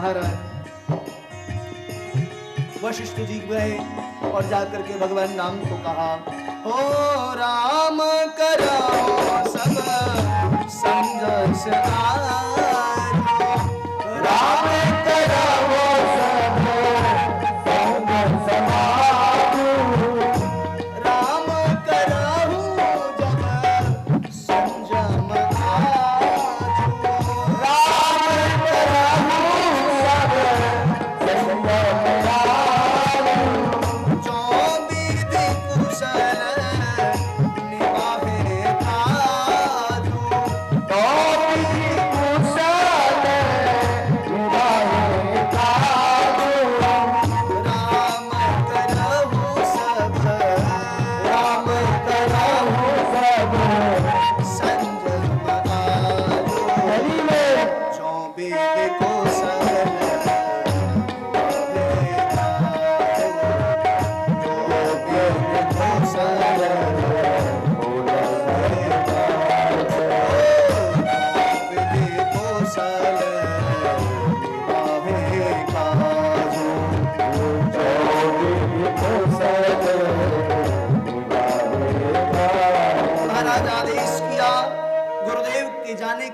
महाराज वशिष्ठ जी गए और जाकर के भगवान राम को कहा, ओ राम कराओ सब संजस राम कराओ सब संजस राम कराओ जब संजम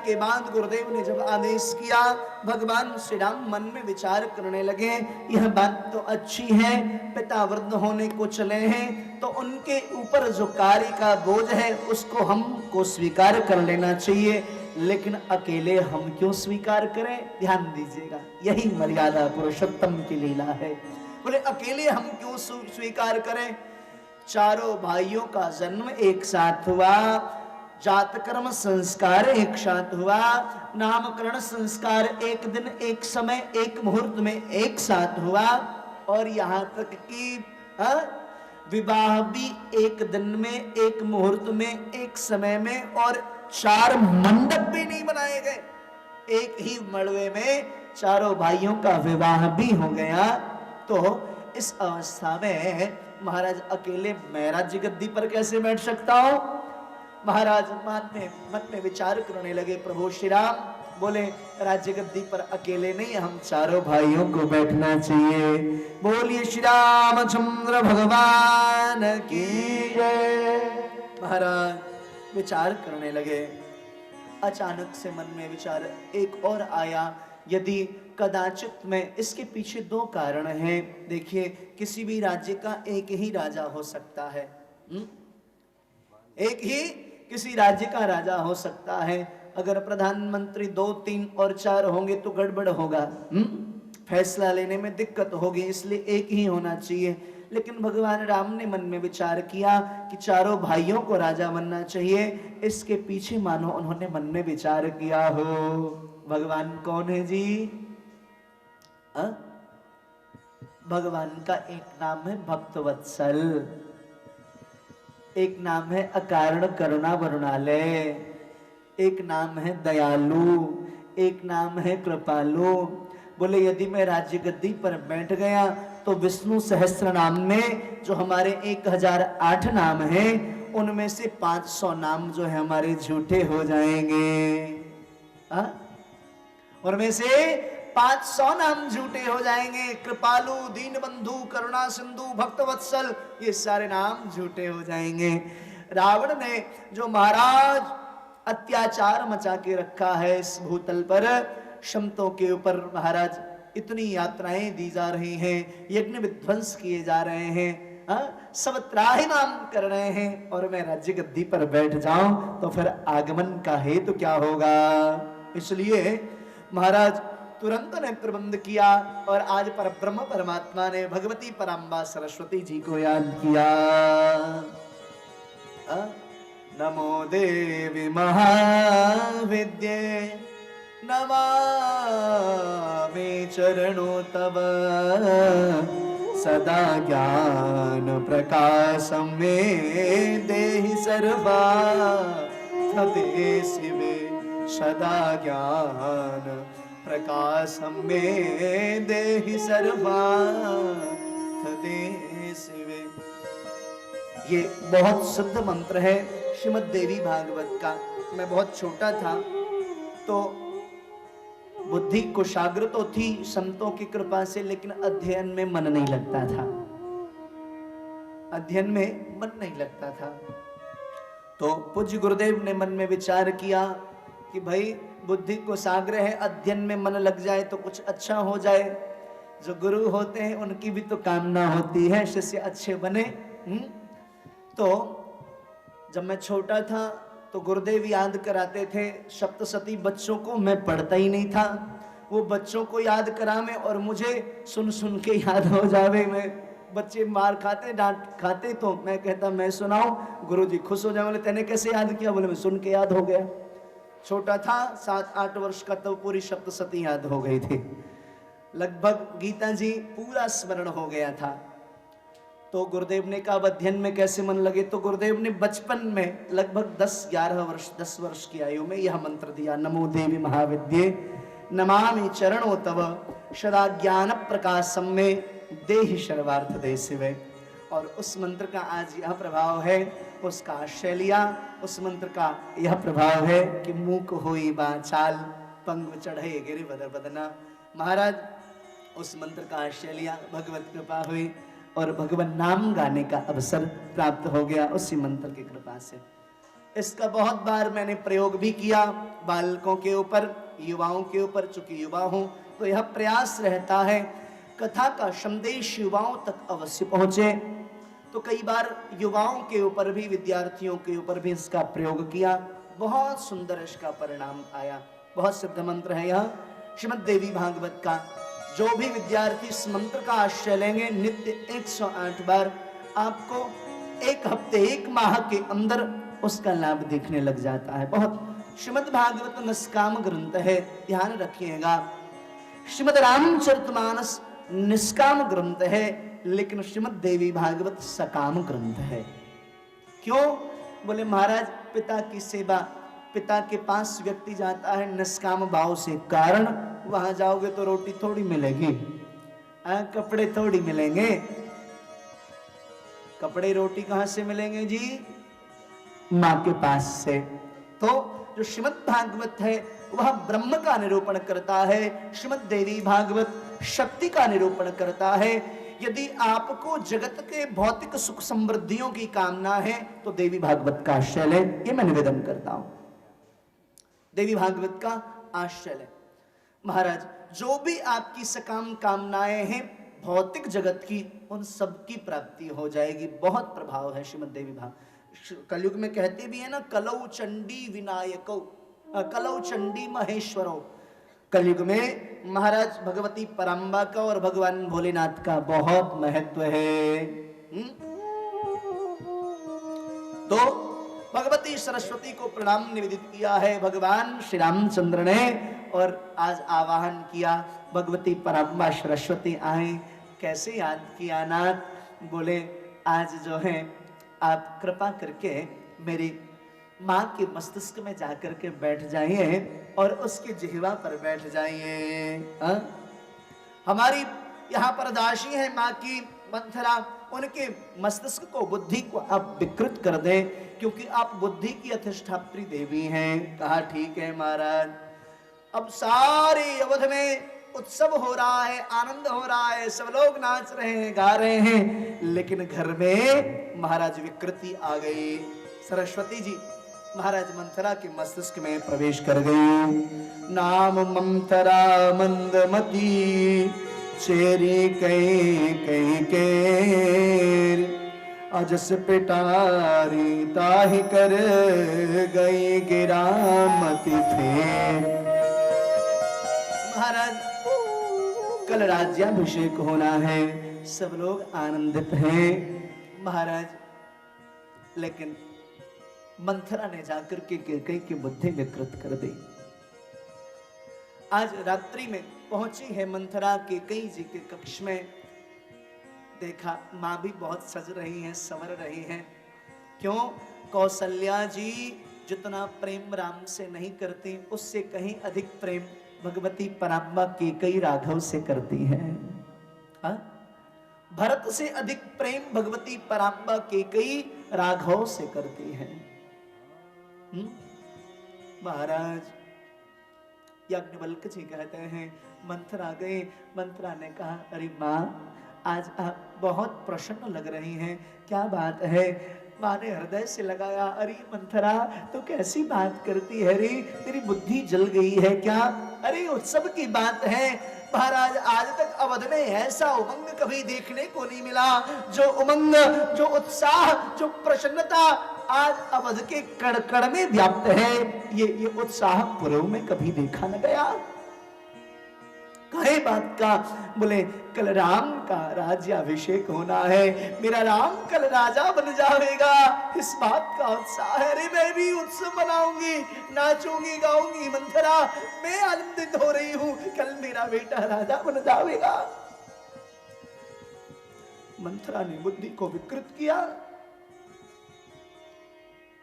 के बाद गुरुदेव ने जब आदेश किया, भगवान श्री राम मन में विचार करने लगे, यह बात तो अच्छी है, पिता वृद्ध होने को चले हैं तो उनके ऊपर जो कार्य का बोझ है उसको हमको स्वीकार कर लेना चाहिए, लेकिन अकेले हम क्यों स्वीकार करें? ध्यान दीजिएगा, यही मर्यादा पुरुषोत्तम की लीला है। बोले अकेले हम क्यों स्वीकार करें? चारों भाइयों का जन्म एक साथ हुआ, जात कर्म संस्कार एक साथ हुआ, नामकरण संस्कार एक दिन एक समय एक मुहूर्त में एक साथ हुआ, और यहाँ तक कि विवाह भी एक दिन में एक मुहूर्त में एक समय में, और 4 मंडप भी नहीं बनाए गए, एक ही मड़वे में चारों भाइयों का विवाह भी हो गया। तो इस अवस्था में महाराज अकेले मैं राज्य गद्दी पर कैसे बैठ सकता हूं? महाराज मन में विचार करने लगे। प्रभु श्री राम बोले राज्य गद्दी पर अकेले नहीं, हम चारों भाइयों को बैठना चाहिए। बोलिए श्री रामचंद्र भगवान की जय। महाराज विचार करने लगे। अचानक से मन में विचार एक और आया, यदि कदाचित में, इसके पीछे 2 कारण हैं। देखिए, किसी भी राज्य का एक ही राजा हो सकता है, एक ही किसी राज्य का राजा हो सकता है। अगर प्रधानमंत्री 2, 3 और 4 होंगे तो गड़बड़ होगा, फैसला लेने में दिक्कत होगी, इसलिए एक ही होना चाहिए। लेकिन भगवान राम ने मन में विचार किया कि चारों भाइयों को राजा बनना चाहिए। इसके पीछे मानो उन्होंने मन में विचार किया हो। भगवान कौन है जी? भगवान का एक नाम है भक्तवत्सल, एक नाम है अकारण करुणा वरुणालय, एक नाम है दयालु, एक नाम है कृपालु। बोले यदि मैं राज्य गद्दी पर बैठ गया तो विष्णु सहस्त्र नाम में जो हमारे 1008 नाम हैं, उनमें से 500 नाम जो है हमारे झूठे हो जाएंगे। उनमें से 500 नाम झूठे हो जाएंगे। कृपालु, दीन बंधु, करुणा सिंधु, भक्तवत्सल, ये सारे नाम झूठे हो जाएंगे। रावण ने जो महाराज अत्याचार मचा के रखा है इस भूतल पर, शमतों के ऊपर महाराज इतनी यात्राएं दी जा रही हैं, यज्ञ विध्वंस किए जा रहे हैं, सब त्राहि नाम कर रहे हैं, और मैं राज्य गद्दी पर बैठ जाऊं तो फिर आगमन का हेतु क्या होगा? इसलिए महाराज तुरंत ने प्रबंध किया, और आज पर ब्रह्म परमात्मा ने भगवती पराम्बा सरस्वती जी को याद किया। नमो देवी महाविद्ये नमामि चरणों तव, सदा ज्ञान प्रकाशं मे देहि सर्वार्थदे शिवे, सदा ज्ञान प्रकाशं मे देहि सर्वार्थदे शिवे। ये बहुत शुद्ध मंत्र है श्रीमद् देवी भागवत का। मैं बहुत छोटा था तो बुद्धि कुशाग्र तो थी संतों की कृपा से, लेकिन अध्ययन में मन नहीं लगता था, अध्ययन में मन नहीं लगता था। तो पूज्य गुरुदेव ने मन में विचार किया कि भाई बुद्धि कुशाग्र है, अध्ययन में मन लग जाए तो कुछ अच्छा हो जाए। जो गुरु होते हैं उनकी भी तो कामना होती है शिष्य अच्छे बने। तो जब मैं छोटा था तो गुरुदेव याद कराते थे सप्तशती बच्चों को, मैं पढ़ता ही नहीं था, वो बच्चों को याद करावे और मुझे सुन सुन के याद हो जावे। मैं बच्चे मार खाते डांट खाते तो मैं कहता मैं सुनाऊं, गुरुजी खुश हो जाए, बोले तेने कैसे याद किया, बोले मैं सुन के याद हो गया। छोटा था 7-8 वर्ष का, तो पूरी सप्तशती याद हो गई थी, लगभग गीता जी पूरा स्मरण हो गया था। तो गुरुदेव ने कहा अध्ययन में कैसे मन लगे, तो गुरुदेव ने बचपन में लगभग 10 वर्ष की आयु में यह मंत्र दिया, नमो देवी महाविद्ये नमामि चरणों तव सदा ज्ञान प्रकाशम में देहि सर्वार्थ दे शिवे। और उस मंत्र का आज यह प्रभाव है, उसका आश्रय लिया। उस मंत्र का यह प्रभाव है कि मूक होई बाचाल पंग चढ़े गिरि बदर बदना। महाराज उस मंत्र का आश्रय लिया, भगवत कृपा हुई और भगवान नाम गाने का अवसर प्राप्त हो गया उसी मंत्र की कृपा से। इसका बहुत बार मैंने प्रयोग भी किया बालकों के ऊपर, युवाओं के ऊपर, चूंकि युवा हूं तो यह प्रयास रहता है कथा का संदेश युवाओं तक अवश्य पहुंचे। तो कई बार युवाओं के ऊपर भी, विद्यार्थियों के ऊपर भी इसका प्रयोग किया, बहुत सुंदर इसका परिणाम आया। बहुत सिद्ध मंत्र है यह श्रीमद् देवी भागवत का। जो भी विद्यार्थी इस मंत्र का आश्रय लेंगे नित्य 108 बार, आपको 1 हफ्ते 1 माह के अंदर उसका लाभ दिखने लग जाता है। बहुत श्रीमद् भागवत निष्काम ग्रंथ है, ध्यान रखिएगा। श्रीमद् रामचरितमानस निष्काम ग्रंथ है, लेकिन श्रीमद् देवी भागवत सकाम ग्रंथ है। क्यों? बोले महाराज पिता की सेवा, पिता के पास व्यक्ति जाता है निष्काम भाव से, कारण वहां जाओगे तो रोटी थोड़ी मिलेगी, कपड़े थोड़ी मिलेंगे। कपड़े रोटी कहां से मिलेंगे जी? मां के पास से। तो जो श्रीमद् भागवत है वह ब्रह्म का निरूपण करता है, श्रीमद् देवी भागवत शक्ति का निरूपण करता है। यदि आपको जगत के भौतिक सुख समृद्धियों की कामना है तो देवी भागवत का आश्रय लें, ये मैं निवेदन करता हूं। देवी भागवत का आश्रय लें। महाराज जो भी आपकी सकाम कामनाएं हैं भौतिक जगत की, उन सब की प्राप्ति हो जाएगी। बहुत प्रभाव है श्रीमद् देवी भागवत। कलयुग में कहते भी है ना, कलौ चंडी विनायको, कलौ चंडी महेश्वरो। कलयुग में महाराज भगवती पराम्बा का और भगवान भोलेनाथ का बहुत महत्व है। तो भगवती सरस्वती को प्रणाम निवेदित किया है भगवान श्री रामचंद्र ने, और आज आवाहन किया भगवती पराम्बा सरस्वती आए। कैसे याद किया नाथ? बोले आज जो है आप कृपा करके मेरी माँ के मस्तिष्क में जाकर के बैठ जाइए और उसके जिह्वा पर बैठ जाइए। हमारी यहाँ पर दासी है माँ की मंथरा, उनके मस्तिष्क को, बुद्धि को आप विकृत कर दें, क्योंकि आप बुद्धि की अधिष्ठात्री देवी हैं। कहा ठीक है महाराज। अब सारे अवध में उत्सव हो रहा है, आनंद हो रहा है, सब लोग नाच रहे हैं, गा रहे हैं, लेकिन घर में महाराज विकृति आ गई। सरस्वती जी महाराज मंथरा के मस्तिष्क में प्रवेश कर गई। नाम मंथरा मंदमती चेरी कई कई के अजस पिटारी ताहि कर गई गिरामती थे। महाराज कल राज्याभिषेक होना है, सब लोग आनंदित हैं महाराज, लेकिन मंथरा ने जाकर के कैकेयी की बुद्धि विकृत कर दी। आज रात्रि में पहुंची है मंथरा कैकेयी जी के कक्ष में, देखा मां भी बहुत सज रही हैं, संवर रही हैं। क्यों? कौशल्या जी जितना प्रेम राम से नहीं करती, उससे कहीं अधिक प्रेम भगवती पराम्बा कैकेयी राघव से करती हैं। भरत से अधिक प्रेम भगवती पराम्बा कैकेयी राघव से करती हैं। महाराज याज्ञवल्क जी कहते हैं मंथरा गए। मंथरा ने कहा अरे माँ आज आप बहुत प्रसन्न लग रही हैं, क्या बात है? माँ ने हृदय से लगाया, अरे मंथरा तो कैसी बात करती है रे, तेरी बुद्धि जल गई है क्या? अरे उत्सव की बात है महाराज, आज तक अवध में ऐसा उमंग कभी देखने को नहीं मिला। जो उमंग, जो उत्साह, जो प्रसन्नता आज अवध के कण कण में व्याप्त है, ये उत्साह पूर्व में कभी देखा न गया। कहे बात का? बोले कल राम का राज्याभिषेक होना है, मेरा राम कल राजा बन जाएगा, इस बात का उत्साह है। अरे मैं भी उत्सव मनाऊंगी, नाचूंगी, गाऊंगी मंथरा, मैं आनंदित हो रही हूं, कल मेरा बेटा राजा बन जाएगा। मंथरा ने बुद्धि को विकृत किया,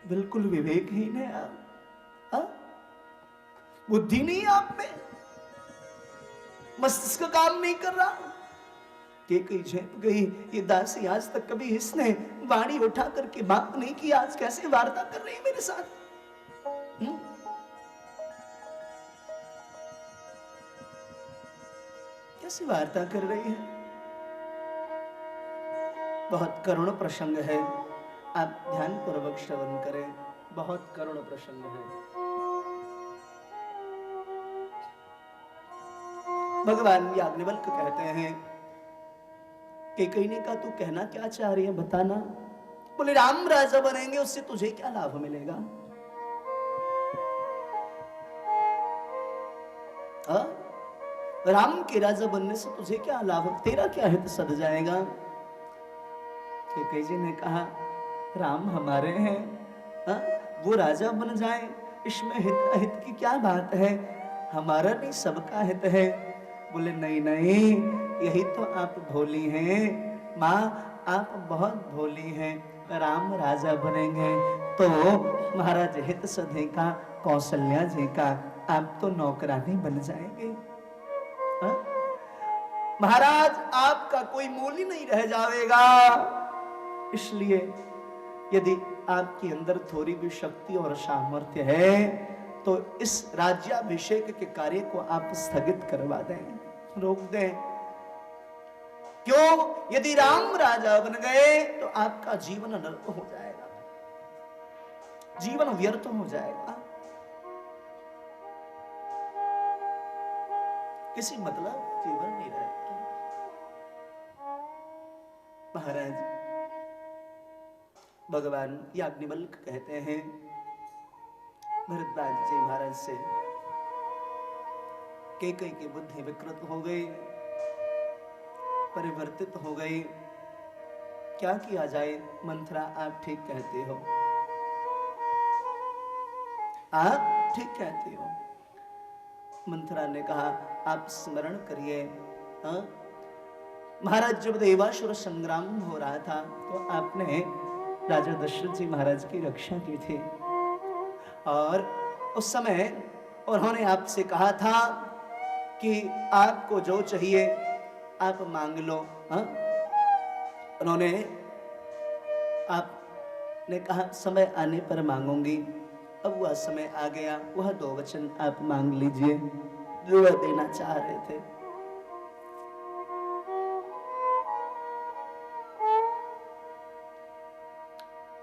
बिल्कुल विवेकहीन है आप, बुद्धि नहीं आप में, मस्तिष्क काम नहीं कर रहा। कई झेप गई, ये दासी आज तक कभी इसने वाणी उठा करके बात नहीं की, आज कैसे वार्ता कर रही है मेरे साथ? कैसे वार्ता कर रही है? बहुत करुण प्रसंग है, आप ध्यान पूर्वक श्रवण करें, बहुत करुण प्रसंग है। भगवान याज्ञवल्क्य कहते हैं कि कहीं ने कहा तू कहना क्या चाह रही है बताना। बोले राम राजा बनेंगे उससे तुझे क्या लाभ मिलेगा? राम के राजा बनने से तुझे क्या लाभ, तेरा क्या हित सद जाएगा? कैकेयी जी ने कहा राम हमारे हैं, वो राजा बन जाए इसमें हित अहित की क्या बात है, हमारा नहीं सबका हित है। बोले नहीं नहीं, यही तो आप भोली हैं माँ, आप बहुत भोली हैं। राम राजा बनेंगे तो महाराज हित सधे का, कौशल्या जी का आप तो नौकरानी बन जाएंगे। महाराज आपका कोई मूल्य नहीं रह जाएगा। इसलिए यदि आपके अंदर थोड़ी भी शक्ति और सामर्थ्य है तो इस राज्याभिषेक के कार्य को आप स्थगित करवा दें, रोक दें। क्यों? यदि राम राजा बन गए तो आपका जीवन नरक हो जाएगा, जीवन व्यर्थ हो जाएगा, किसी मतलब जीवन नहीं रहेगा। महाराज भगवान याज्ञवल्क्य कहते हैं भरद्वाज जी महाराज से, कैकेयी की बुद्धि विकृत हो गई, परिवर्तित हो गई, क्या किया जाए? मंथरा आप ठीक कहते हो, आप ठीक कहते हो। मंथरा ने कहा आप स्मरण करिए, महाराज जब देवासुर संग्राम हो रहा था तो आपने राजा दशरथ जी महाराज की रक्षा की थी, और उस समय उन्होंने आपसे कहा था कि आपको जो चाहिए आप मांग लो। उन्होंने आपने कहा समय आने पर मांगूंगी, अब वह समय आ गया, वह 2 वचन आप मांग लीजिए जो वह देना चाह रहे थे।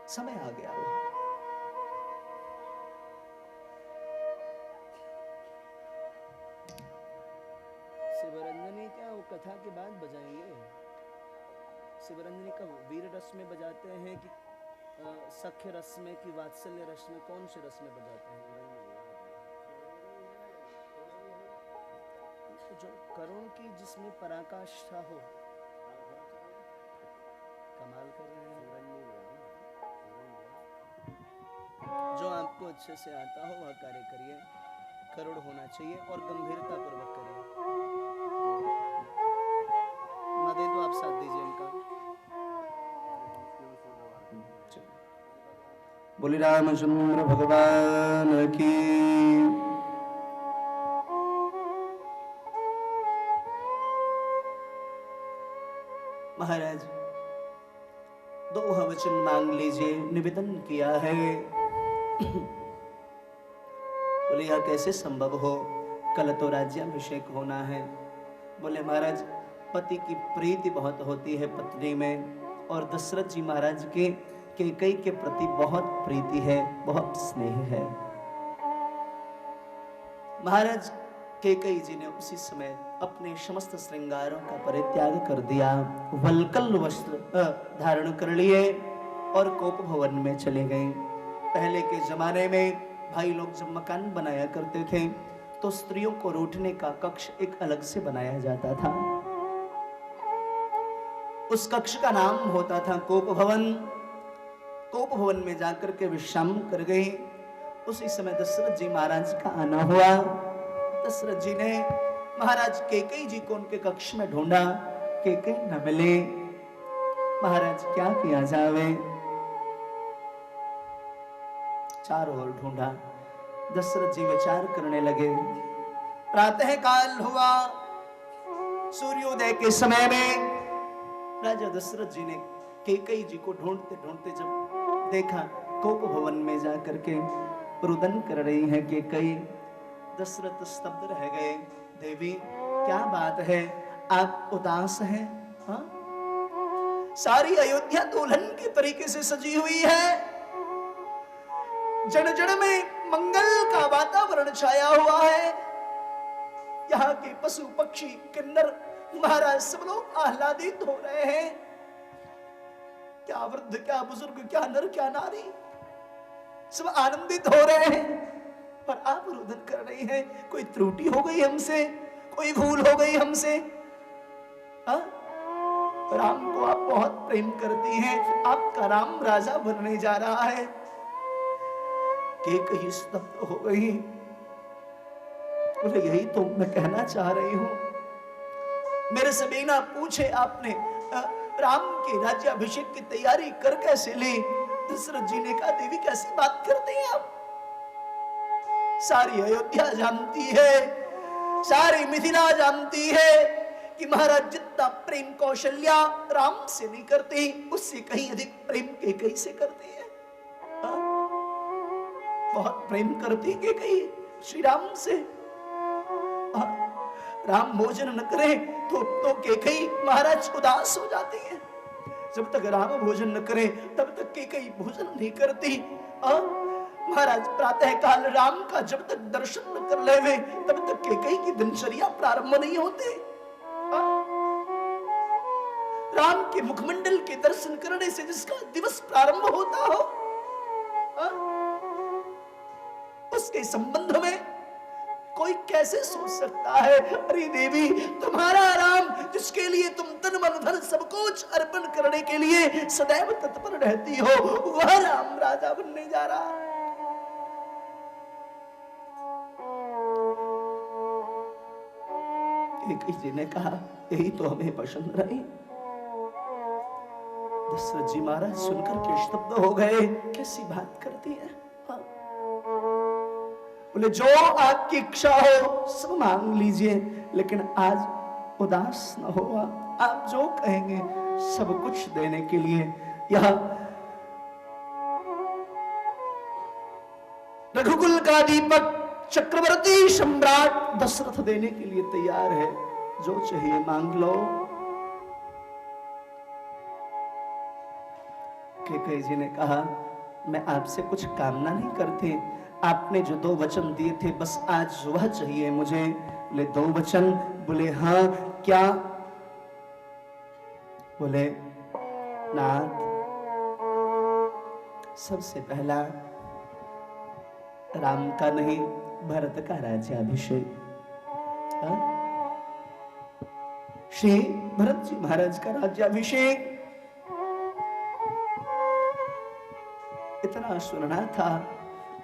समय आ गया। शिवरंजनी क्या वो कथा के बाद बजाएंगे? शिवरंजनी का वीर रस में बजाते हैं कि सख्य रस में कि वात्सल्य रस में, कौन से रस में बजाते हैं? जो करुण की जिसमें पराकाष्ठा हो, कमाल कर रहे हैं। जो आपको अच्छे से आता हो वह कार्य करिए, करुण होना चाहिए और गंभीरता पूर्वक करिए। दे दो आप साथ दीजिए इनका। बोले रामचंद्र भगवान की। महाराज 2 वचन मांग लीजिए, निवेदन किया है। बोले यह कैसे संभव हो? कल तो राज्याभिषेक होना है। बोले महाराज पति की प्रीति बहुत होती है पत्नी में, और दशरथ जी महाराज के कैकेयी के प्रति बहुत प्रीति है, बहुत स्नेह है। महाराज कैकेयी जी ने उसी समय अपने समस्त श्रृंगारों का परित्याग कर दिया, वल्कल वस्त्र धारण कर लिए और कोप भवन में चले गए। पहले के जमाने में भाई लोग जब मकान बनाया करते थे तो स्त्रियों को रोटने का कक्ष एक अलग से बनाया जाता था। उस कक्ष का नाम होता था कोप भवन। कोप भवन में जाकर के विश्राम कर गए। उसी समय दशरथ जी महाराज का आना हुआ। दशरथ जी ने महाराज कैकेयी जी को उनके कक्ष में ढूंढा, कैकेयी न मिले। महाराज क्या किया जावे, चारों ओर ढूंढा। दशरथ जी विचार करने लगे। प्रातः काल हुआ, सूर्योदय के समय में राजा दशरथ जी ने कैकेयी जी को ढूंढते ढूंढते जब देखा, कोप भवन में जाकर के रुदन कर रही है कैकेयी। दशरथ स्तब्ध रह गए। देवी क्या बात है, आप उदास हैं? हाँ? सारी अयोध्या दुल्हन के तरीके से सजी हुई है, जन जन में मंगल का वातावरण छाया हुआ है। यहाँ के पशु पक्षी किन्नर महाराज सब लोग आह्लादित हो रहे हैं। क्या वृद्ध, क्या बुजुर्ग, क्या नर, क्या नारी, सब आनंदित हो रहे हैं, पर आप रुदन कर रही हैं। कोई त्रुटि हो गई हमसे, कोई भूल हो गई हमसे? राम को आप बहुत प्रेम करती हैं, आपका राम राजा बनने जा रहा है। कैकेयी स्तब्ध हो गई। बोले यही तो मैं कहना चाह रही हूं। मेरे से बिना पूछे आपने राम के राज्याभिषेक की तैयारी कर कैसे ली? दशरथ जी ने कहा, देवी कैसी बात करते हैं आप? सारी अयोध्या जानती है, सारी मिथिला जानती है कि महाराज जितना प्रेम कौशल्या राम से नहीं करते, उससे कहीं अधिक प्रेम कैकेयी से करते हैं। बहुत प्रेम करती कैकेयी श्री राम से। राम भोजन न करे तो कैकेयी महाराज उदास हो जाती है। जब तक राम भोजन न करे तब तक कैकेयी भोजन नहीं करती। महाराज प्रातः काल राम का जब तक दर्शन न कर लेवे तब तक कैकेयी की दिनचर्या प्रारंभ नहीं होते। राम के मुखमंडल के दर्शन करने से जिसका दिवस प्रारंभ होता हो, उसके संबंध में कोई कैसे सोच सकता है? अरे देवी, तुम्हारा राम जिसके लिए तुम तन मन धन सब कुछ अर्पण करने के लिए सदैव तत्पर रहती हो, वह राम राजा बनने जा रहा है। कैकेयी जी ने कहा, यही तो हमें पसंद रही। दशरथ जी महाराज सुनकर के स्तब्ध हो गए। कैसी बात करती है? बोले जो आपकी इच्छा हो सब मांग लीजिए, लेकिन आज उदास न हो। आप जो कहेंगे सब कुछ देने के लिए यह रघुकुल का दीपक चक्रवर्ती सम्राट दशरथ देने के लिए तैयार है। जो चाहिए मांग लो। कैकेयी जी ने कहा, मैं आपसे कुछ कामना नहीं करती, आपने जो 2 वचन दिए थे बस आज वह चाहिए मुझे। बोले 2 वचन? बोले हाँ। क्या? बोले नाथ, सबसे पहला राम का नहीं भरत का राज्याभिषेक। श्री भरत जी महाराज का राज्याभिषेक इतना सुनना था।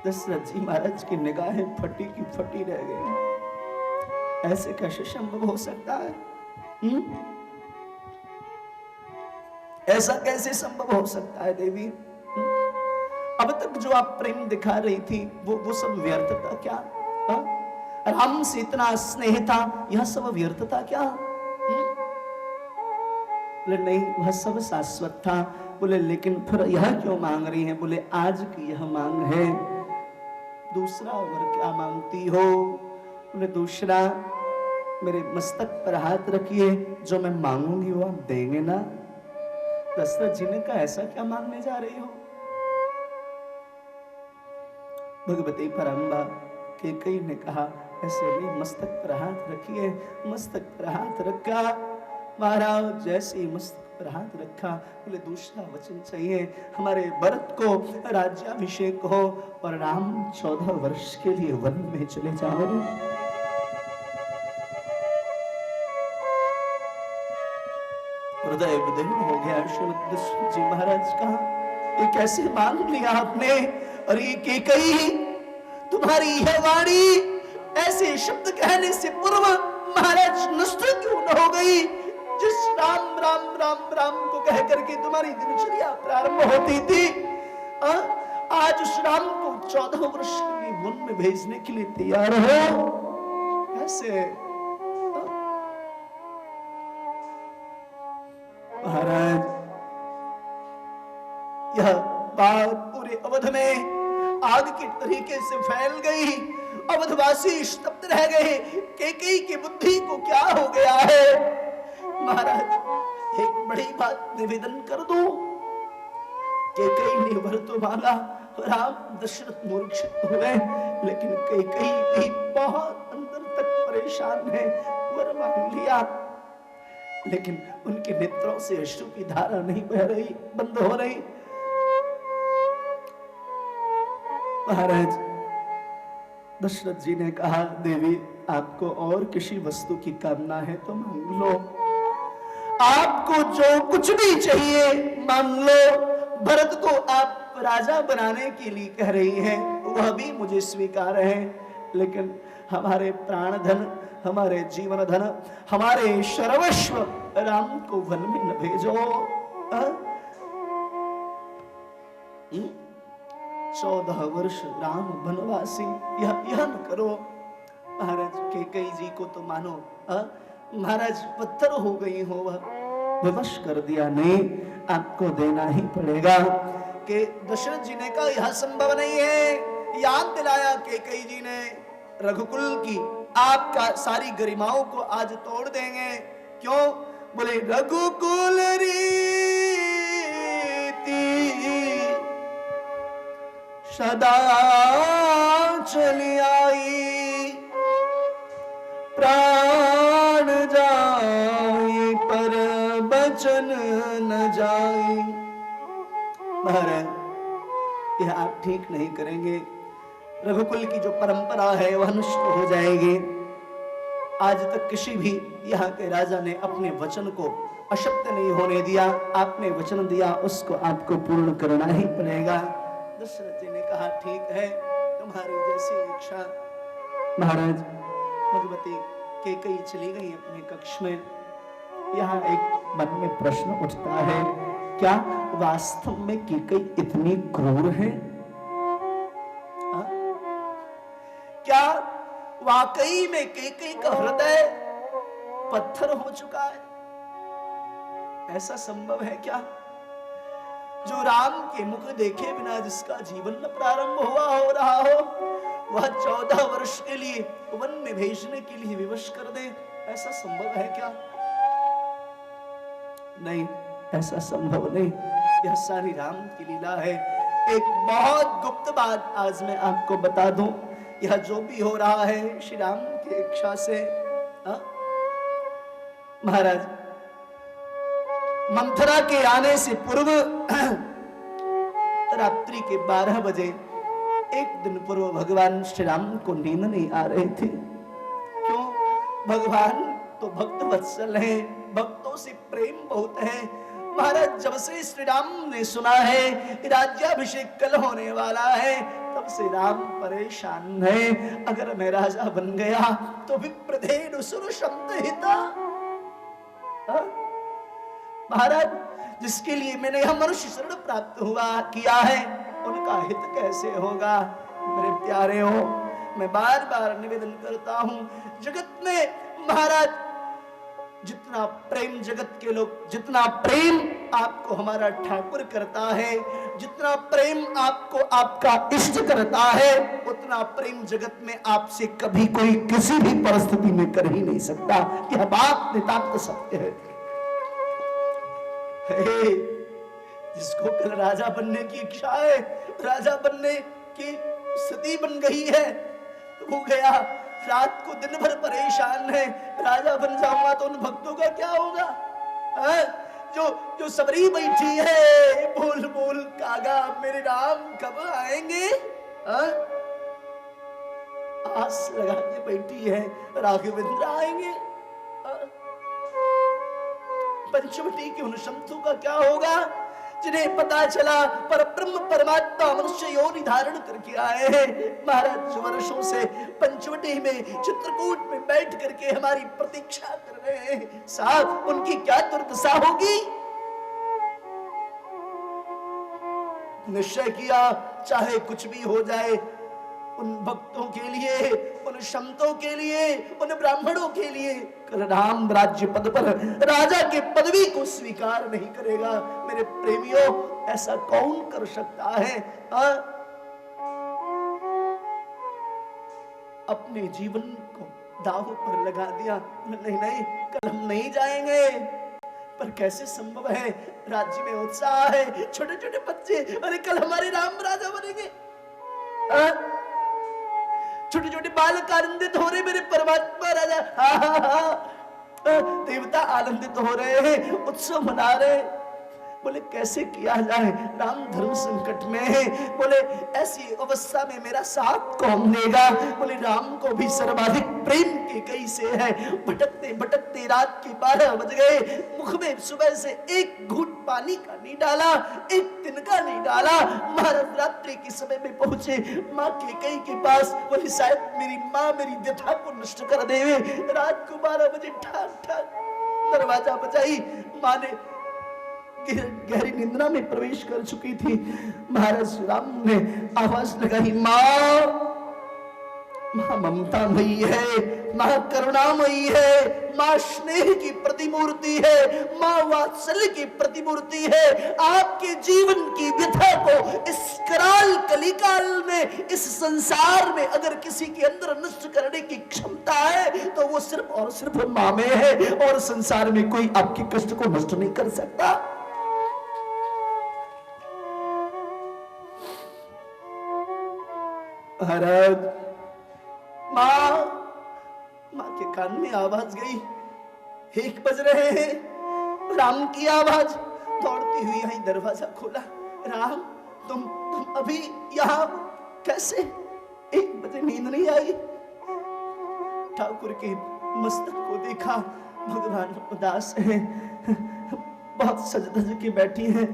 दशरथ जी महाराज की निगाहें फटी की फटी रह गई। ऐसे कैसे संभव हो सकता है? ऐसा कैसे संभव हो सकता है देवी? अब तक जो आप प्रेम दिखा रही थी वो सब व्यर्थ था क्या? राम से इतना स्नेह था, यह सब व्यर्थ था क्या? नहीं, वह सब शाश्वत था। बोले लेकिन फिर यह क्यों मांग रही हैं? बोले आज की यह मांग है, दूसरा और क्या मांगती हो? बोले दूसरा, मेरे मस्तक पर हाथ रखिए, जो मैं मांगूंगी वो आप देंगे ना? दशरथ जी ने कहा ऐसा क्या मांगने जा रही हो? भगवती परम्बा कैकेयी ने कहा ऐसे नहीं, मस्तक पर हाथ रखिए। मस्तक पर हाथ रखा, महाराज जैसे ही मस्तक पर हाथ रखा, बोले दूसरा वचन चाहिए, हमारे भरत को राज्याभिषेक हो और राम 14 वर्ष के लिए वन में चले जाओ। हृदय विदीर्ण हो गया श्रीमद दशरथ जी महाराज का। ये कैसे मान लिया आपने? और ये कैकेयी, तुम्हारी यह वाणी ऐसे शब्द कहने से पूर्व महाराज नष्ट क्यों न हो गई? जिस राम राम राम राम को कह करके तुम्हारी दिनचर्या प्रारंभ होती थी, आज उस राम को 14 वर्ष के लिए वन में भेजने के लिए तैयार हो? कैसे? महाराज यह बात पूरे अवध में आग के तरीके से फैल गई। अवधवासी स्तब्ध रह गए। कैकेयी की बुद्धि को क्या हो गया है? महाराज एक बड़ी बात निवेदन कर दो। कैकेयी ने वर तो मांगा, राम दशरथ मूर्छित हो गए, लेकिन कैकेयी भी बहुत अंदर तक परेशान है। वर मांग लिया, लेकिन उनके नेत्रों से अश्रु की धारा नहीं बह रही, बंद हो रही। महाराज दशरथ जी ने कहा, देवी आपको और किसी वस्तु की कामना है तो मांग लो, आपको जो कुछ भी चाहिए मांग लो। भरत को आप राजा बनाने के लिए कह रही हैं, वह भी मुझे स्वीकार है, लेकिन हमारे प्राण धन, हमारे जीवन धन, हमारे सर्वस्व राम को वन में न भेजो। 14 वर्ष राम वनवासी, यह न करो। महाराज कैकेयी जी को तो मानो महाराज पत्थर हो गई हो, वह विवश कर दिया, नहीं आपको देना ही पड़ेगा। कि दशरथ जी ने कहा यह संभव नहीं है। याद दिलाया कैकेयी जी ने रघुकुल की, आपका सारी गरिमाओं को आज तोड़ देंगे। क्यों? बोले रघुकुल रीति सदा चली आई, प्राण जाए पर बचन न जाए। महाराज यह आप ठीक नहीं करेंगे, रघुकुल की जो परंपरा है वह नष्ट हो जाएगी। आज तक किसी भी यहाँ के राजा ने अपने वचन को अशक्त नहीं होने दिया। आपने वचन दिया, उसको आपको पूर्ण करना ही पड़ेगा। दशरथ जी ने कहा ठीक है, तुम्हारी जैसी इच्छा। महाराज भगवती कैकेयी चली गई अपने कक्ष में। यहाँ एक मन में प्रश्न उठता है, क्या वास्तव में कैकेयी इतनी क्रूर है? क्या वाकई में कैकेयी का हृदय पत्थर हो चुका है? ऐसा संभव है क्या? जो राम के मुख देखे बिना जिसका जीवन प्रारंभ हो रहा हो, वह 14 वर्ष के लिए वन में भेजने के लिए विवश कर दे, ऐसा संभव है क्या? नहीं, ऐसा संभव नहीं। यह सारी राम की लीला है। एक बहुत गुप्त बात आज मैं आपको बता दूं, यह जो भी हो रहा है श्री राम की इच्छा से। महाराज मंथरा के आने से पूर्व रात्रि के 12 बजे, एक दिन पूर्व भगवान श्री राम को नींद नहीं आ रही थी। क्यों? भगवान तो भक्त वत्सल है, भक्तों से प्रेम बहुत है। महाराज जब से श्री राम ने सुना है राज्याभिषेक कल होने वाला है, तब से राम परेशान है। अगर मैं राजा बन गया तो विप्रधेनु सुरसंहिता, महाराज जिसके लिए मैंने यह मनुष्य शरण प्राप्त हुआ किया है, उनका हित कैसे होगा? मेरे प्यारे हो, मैं बार बार निवेदन करता हूं, जगत में महाराज जितना प्रेम जगत के लोग, जितना प्रेम आपको हमारा ठाकुर करता है, जितना प्रेम आपको आपका इष्ट करता है, उतना प्रेम जगत में आपसे कभी कोई किसी भी परिस्थिति में कर ही नहीं सकता। यह बात नितांत सत्य है। जिसको कल राजा बनने की इच्छा है, राजा बनने की स्थिति बन गई है, वो गया, रात को दिन भर परेशान है, राजा बन जाऊंगा तो उन भक्तों का क्या होगा? जो सबरी बैठी है, बोल बोल कागा मेरे राम कब आएंगे? आस लगा के बैठी है, राघवेंद्र आएंगे। पंचवटी के उन संतों का क्या होगा जिन्हें पता चला पर ब्रह्म परमात्मा मनुष्य योनि धारण करके आए हैं। महाराज वर्षों से पंचवटी में चित्रकूट में बैठ करके हमारी प्रतीक्षा कर रहे हैं। साहब, उनकी क्या दुर्दशा होगी? निश्चय किया चाहे कुछ भी हो जाए, उन भक्तों के लिए, उन संतों के लिए, उन ब्राह्मणों के लिए कल राम राज्य पद पर राजा के पदवी को स्वीकार नहीं करेगा। मेरे प्रेमियों, ऐसा कौन कर सकता है? अपने जीवन को दांव पर लगा दिया, नहीं नहीं कल हम नहीं जाएंगे। पर कैसे संभव है? राज्य में उत्साह है, छोटे छोटे बच्चे, अरे कल हमारे राम राजा बनेंगे। छोटे छोटे बालक आनंदित हो रहे, मेरे परमात्मा राजा। देवता आनंदित हो रहे हैं, उत्सव मना रहे। बोले कैसे किया जाए? राम धर्म संकट में है। बोले ऐसी अवस्था में मेरा साथ कौन देगा? बोले राम को भी सर्वाधिक प्रेम के कई से है। भटकते भटकते रात के 12 बज गए, मुख में सुबह से एक घूंट पानी का नहीं डाला, एक तिनका नहीं डाला। महाराज रात्रि के समय में पहुंचे माँ के कई के पास। बोले शायद मेरी माँ मेरी व्यथा को नष्ट कर देवे। रात को 12 बजे ठाक ठाक दरवाजा बजाई। माँ ने गहरी निंद्रा में प्रवेश कर चुकी थी। महाराज राम ने आवाज लगाई, माँ ममतामयी है, माँ करुणामयी है, माँ स्नेह की प्रतिमूर्ति है, माँ वात्सल्य की प्रतिमूर्ति है। आपके जीवन की व्यथा को इस कराल कलिकाल में, इस संसार में अगर किसी के अंदर नष्ट करने की क्षमता है तो वो सिर्फ और सिर्फ माँ में है, और संसार में कोई आपके कष्ट को नष्ट नहीं कर सकता। महाराज माँ के कान में आवाज गई, 1 बज रहे हैं। राम की आवाज, दौड़ती हुई यहीं दरवाजा खोला। राम तुम अभी यहाँ कैसे? 1 बजे नींद नहीं आई? ठाकुर के मस्तक को देखा, भगवान उदास हैं, बहुत सज धज के बैठी हैं।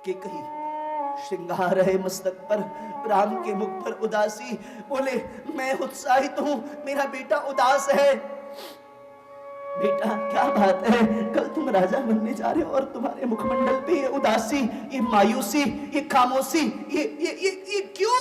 के कहीं श्रृंगार है मस्तक पर, राम के मुख पर उदासी। बोले मैं उत्साहित हूं, मेरा बेटा उदास है। बेटा क्या बात है? कल तुम राजा बनने जा रहे हो और तुम्हारे मुखमंडल पे ये उदासी, ये मायूसी, ये खामोशी, ये क्यों?